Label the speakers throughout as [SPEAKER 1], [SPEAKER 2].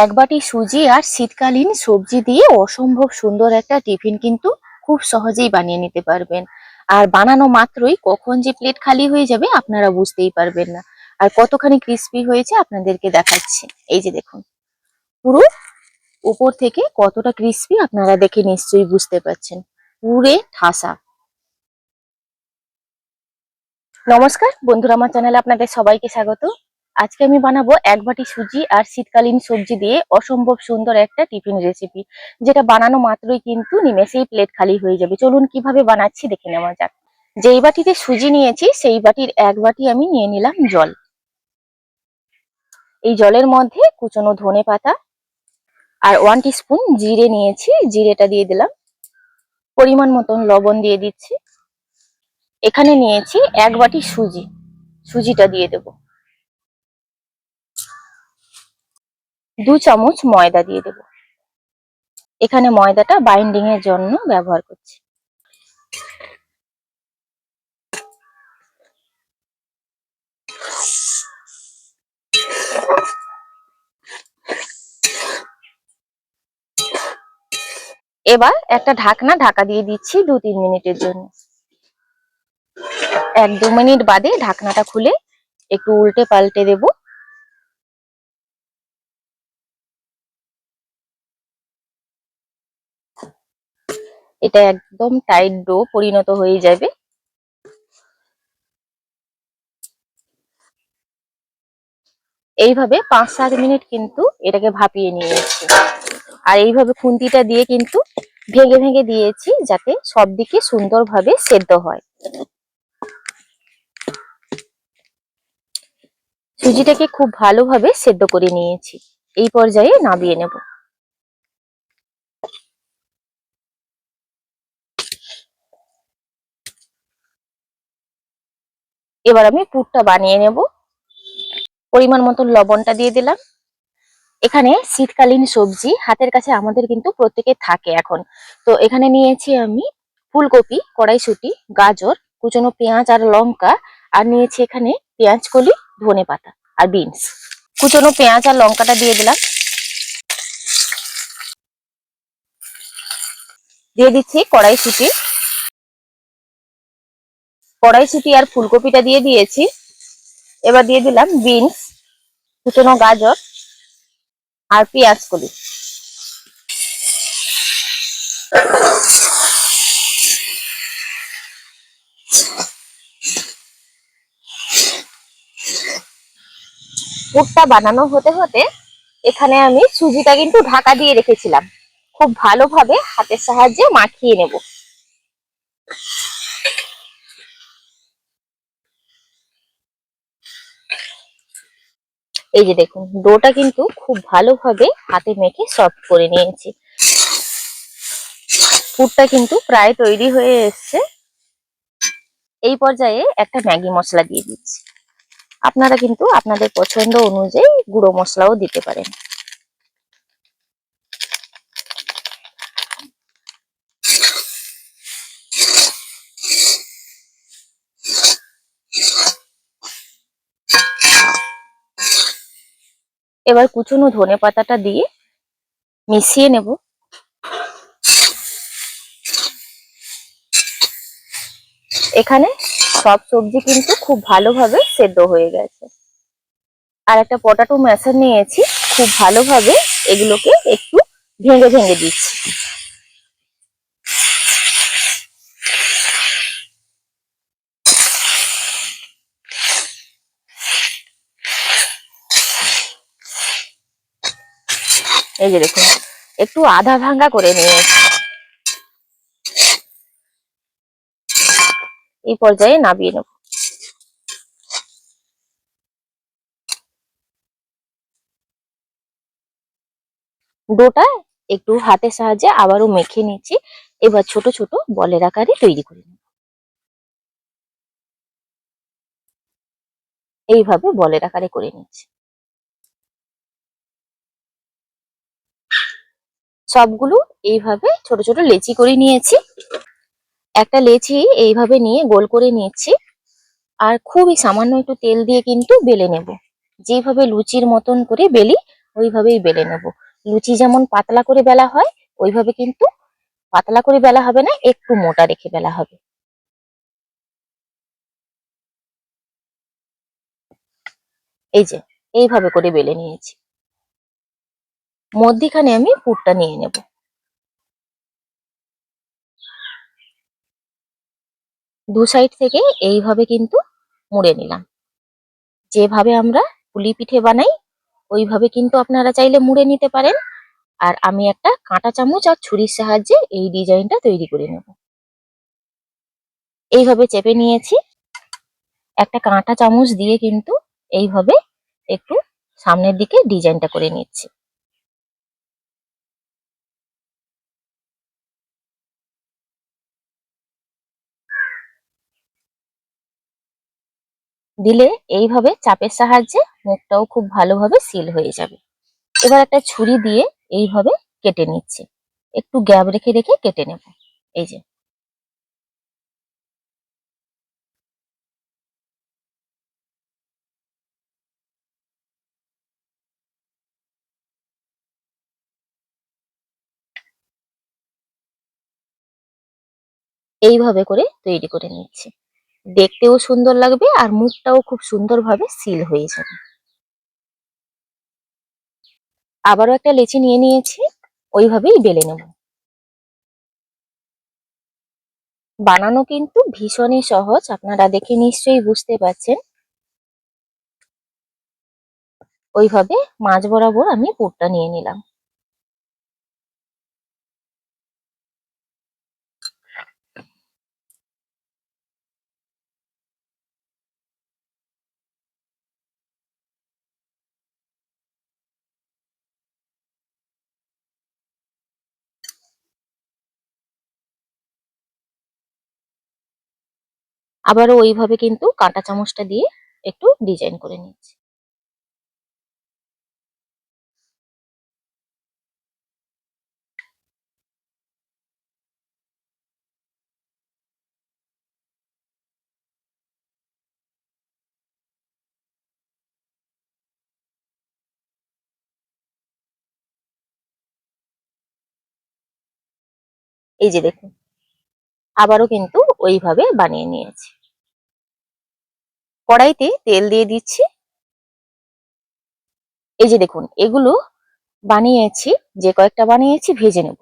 [SPEAKER 1] এক বাটি সুজি আর শীতকালীন সবজি দিয়ে অসম্ভব সুন্দর একটা টিফিন কিন্তু খুব সহজেই বানিয়ে নিতে পারবেন। আর বানানো মাত্রই কখন যে প্লেট খালি হয়ে যাবে আপনারা বুঝতেই পারবেন না। আর কতখানি ক্রিস্পি হয়েছে আপনাদেরকে দেখাচ্ছি। এই যে দেখুন, পুরো উপর থেকে কতটা ক্রিস্পি আপনারা দেখে নিশ্চয়ই বুঝতে পারছেন। পুরে ঠাসা। নমস্কার বন্ধুরা, আমার চ্যানেলে আপনাদের সবাইকে স্বাগত। আজকে আমি বানাবো এক বাটি সুজি আর শীতকালীন সবজি দিয়ে অসম্ভব সুন্দর একটা টিফিন রেসিপি, যেটা বানানো মাত্রই কিন্তু নিমেষেই প্লেট খালি হয়ে যাবে। চলুন কিভাবে বানাচ্ছি দেখে নেওয়া যাক। যেই বাটিতে সুজি নিয়েছি সেই বাটির এক বাটি আমি নিয়ে নিলাম জল। এই জলের মধ্যে কুচনো ধনে পাতা আর 1 টিস্পুন জিরে নিয়েছি, জিরেটা দিয়ে দিলাম। পরিমাণ মতন লবণ দিয়ে দিচ্ছি। এখানে নিয়েছি এক বাটি সুজি, সুজিটা দিয়ে দেবো। 2 চামচ ময়দা দিয়ে দেব। এখানে ময়দাটা বাইন্ডিং এর জন্য ব্যবহার করছি। এবার একটা ঢাকা দিয়ে দিচ্ছি 2-3 মিনিটের জন্য। 1-2 মিনিট বাদে ঢাকনাটা খুলে একটু উল্টে পাল্টে দেব। এটা একদম টাইট ডো পরিণত হয়ে যাবে। এইভাবে 5-7 মিনিট কিন্তু এটাকে ভাপিয়ে নিয়েছি। আর এইভাবে খুন্তিটা দিয়ে কিন্তু ভেঙে ভেঙে দিয়েছি, যাতে সব দিকে সুন্দরভাবে সেদ্ধ হয়। সুজিটাকে খুব ভালোভাবে সেদ্ধ করে নিয়েছি। এই পর্যায়ে নামিয়ে নেব। এবার আমি পুরটা বানিয়ে নেব। পরিমাণ মতন লবণটা দিয়ে দিলাম। এখানে শীতকালীন সবজি হাতের কাছে আমাদের কিন্তু প্রত্যেকের থাকে এখন। তো এখানে নিয়েছি আমি ফুলকপি, কড়াইশুঁটি, গাজর, কুচনো পেঁয়াজ আর লঙ্কা, আর নিয়েছি এখানে পেঁয়াজ কলি, ধনেপাতা আর বিনস। কুচনো পেঁয়াজ আর লঙ্কাটা দিয়ে দিলাম। দিয়ে দিচ্ছি কড়াইশুঁটি। কড়াইশুঁটি আর ফুলকপিটা দিয়ে দিয়েছি। এবার দিয়ে দিলাম বিনস, কুচনো গাজর আর পেঁয়াজ কলি। পুরটা বানানো হতে হতে এখানে আমি সুজিটা কিন্তু ঢাকা দিয়ে রেখেছিলাম। খুব ভালোভাবে হাতের সাহায্যে মাখিয়ে নেব। এই যে দেখুন, ডোটা কিন্তু খুব ভালোভাবে হাতে মেখে সফট করে নিয়েছি। পুরটা কিন্তু প্রায় তৈরি হয়ে এসছে। এই পর্যায়ে একটা ম্যাগি মশলা দিয়ে দিচ্ছি। আপনারা কিন্তু আপনাদের পছন্দ অনুযায়ী গুঁড়ো মশলাও দিতে পারেন। এবার কুচনো ধনেপাতাটা দিয়ে মিশিয়ে নেব। এখানে সব সবজি কিন্তু খুব ভালোভাবে সেদ্ধ হয়ে গেছে। আর একটা পটাটো ম্যাশার নিয়েছি, খুব ভালোভাবে এগুলোকে একটু ভেঙে ভেঙে দিচ্ছি। এই যে দেখুন, একটু আধা ভাঙ্গা করে নিয়েছি। এই পর্যায়ে নামিয়ে নেব। ডোটা একটু হাতের সাহায্যে আবারও মেখে নিচ্ছি। এবার ছোট ছোট বলের আকারে তৈরি করে নেব। এইভাবে বলের আকারে করে নিচ্ছি। সবগুলো এইভাবে ছোট ছোট লেচি করে নিয়েছি। একটা লেচি এইভাবে নিয়ে গোল করে নিচ্ছি। আর খুবই সামান্য একটু তেল দিয়ে কিন্তু বেলে নেব। যেভাবে লুচির মতন করে বেলি ওইভাবেই বেলে নেব। লুচি যেমন পাতলা করে বেলা হয়, ওইভাবে কিন্তু পাতলা করে বেলা হবে না, একটু মোটা রেখে বেলা হবে। এই যে এইভাবে করে বেলে নিয়েছি। মধ্যিখানে আমি পুরটা নিয়ে নেব। দু সাইড থেকে এইভাবে কিন্তু মুড়ে নিলাম। যেভাবে আমরা পুলি পিঠে বানাই ওইভাবে কিন্তু আপনারা চাইলে মুড়ে নিতে পারেন। আর আমি একটা কাঁটা চামচ আর ছুরির সাহায্যে এই ডিজাইনটা তৈরি করে নেব। এইভাবে চেপে নিয়েছি। একটা কাঁটা চামচ দিয়ে কিন্তু এইভাবে একটু সামনের দিকে ডিজাইনটা করে নিচ্ছি। দিলে এইভাবে চাপের সাহায্যে মুখটাও খুব ভালোভাবে সিল হয়ে যাবে। এবার একটা ছুরি দিয়ে এইভাবে কেটে নিচ্ছি। একটু গ্যাপ রেখে রেখে কেটে নেব। এই যে এইভাবে করে তৈরি করে নিচ্ছি। দেখতেও সুন্দর লাগবে আর মুখটাও খুব সুন্দরভাবে সিল হয়ে যাবে। আবারও একটা লেচি নিয়ে নিয়েছি, ওইভাবেই বেলে নেব। বানানো কিন্তু ভীষণই সহজ, আপনারা দেখে নিশ্চয়ই বুঝতে পারছেন। ওইভাবে মাঝ বরাবর আমি পুরটা নিয়ে নিলাম। আবারও ওইভাবে কিন্তু কাঁটা চামচটা দিয়ে একটু ডিজাইন করে নিচ্ছি। এই যে দেখুন, আবারও কিন্তু ওইভাবে বানিয়ে নিয়েছি। কড়াইতে তেল দিয়ে দিচ্ছি। এই যে দেখুন, এগুলো বানিয়েছি, যে কয়েকটা বানিয়েছি ভেজে নেব।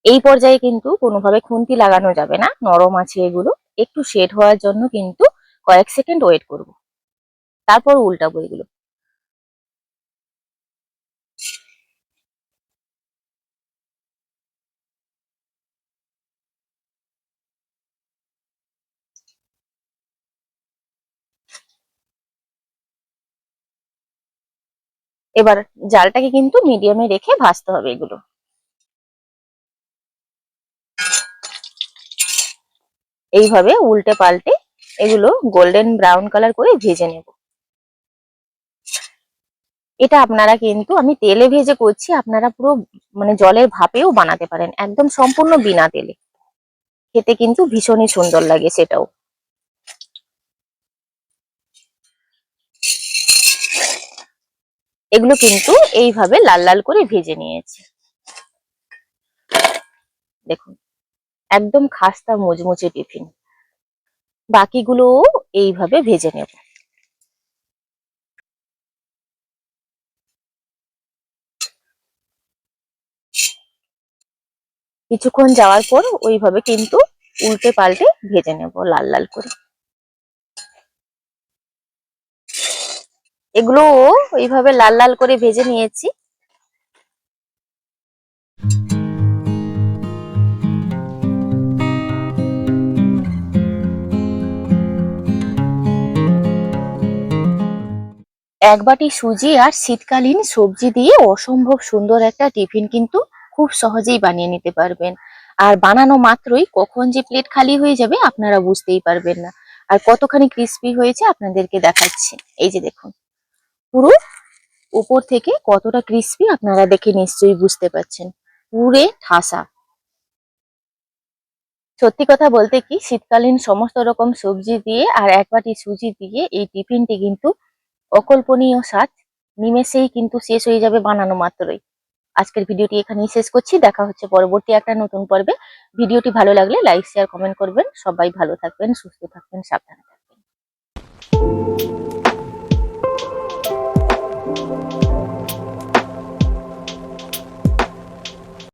[SPEAKER 1] এই পর্যায়ে কিন্তু কোনোভাবে খুন্তি লাগানো যাবে না, নরম আছে এগুলো। একটু সেট হওয়ার জন্য কিন্তু কয়েক সেকেন্ড ওয়েট করব, তারপর উল্টাবো এগুলো। এবার জালটাকে কিন্তু মিডিয়ামে রেখে ভাজতে হবে এগুলো। এইভাবে উল্টে পাল্টে এগুলো গোল্ডেন ব্রাউন কালার করে ভেজে নেব। এটা আপনারা কিন্তু, আমি তেলে ভেজে করছি, আপনারা পুরো মানে জলের ভাপেও বানাতে পারেন, একদম সম্পূর্ণ বিনা তেলে। খেতে কিন্তু ভীষণই সুন্দর লাগে সেটাও। এগুলো কিন্তু এইভাবে লাল লাল করে ভেজে নিয়েছি। দেখুন, একদম খাস্তা মুচমুচে টিফিন। বাকিগুলোও এইভাবে ভেজে নেব। কিছুক্ষণ যাওয়ার পর ওইভাবে কিন্তু উল্টে পাল্টে ভেজে নেব লাল লাল করে। এগুলো ওইভাবে লাল লাল করে ভেজে নিয়েছি। এক বাটি সুজি আর শীতকালীন সবজি দিয়ে অসম্ভব সুন্দর একটা টিফিন কিন্তু খুব সহজেই বানিয়ে নিতে পারবেন। আর বানানো মাত্রই কখন যে প্লেট খালি হয়ে যাবে আপনারা বুঝতেই পারবেন না। আর কতখানি ক্রিস্পি হয়েছে আপনাদেরকে দেখাচ্ছি। এই যে দেখুন, পুরো উপর থেকে কতটা ক্রিস্পি আপনারা দেখে নিশ্চয়ই বুঝতে পারছেন, পুরে ঠাসা। সত্যি কথা বলতে কি, শীতকালীন সমস্ত রকম সবজি দিয়ে আর এক বাটি সুজি দিয়ে এই টিফিনটি কিন্তু অকল্পনীয় স্বাদ, নিমেষেই কিন্তু শেষ হয়ে যাবে বানানো মাত্রই। আজকের ভিডিওটি এখানেই শেষ করছি, দেখা হচ্ছে পরবর্তী একটা নতুন পর্বে। ভিডিওটি ভালো লাগলে লাইক শেয়ার কমেন্ট করবেন। সবাই ভালো থাকবেন, সুস্থ থাকবেন, সাবধানে থাকবেন।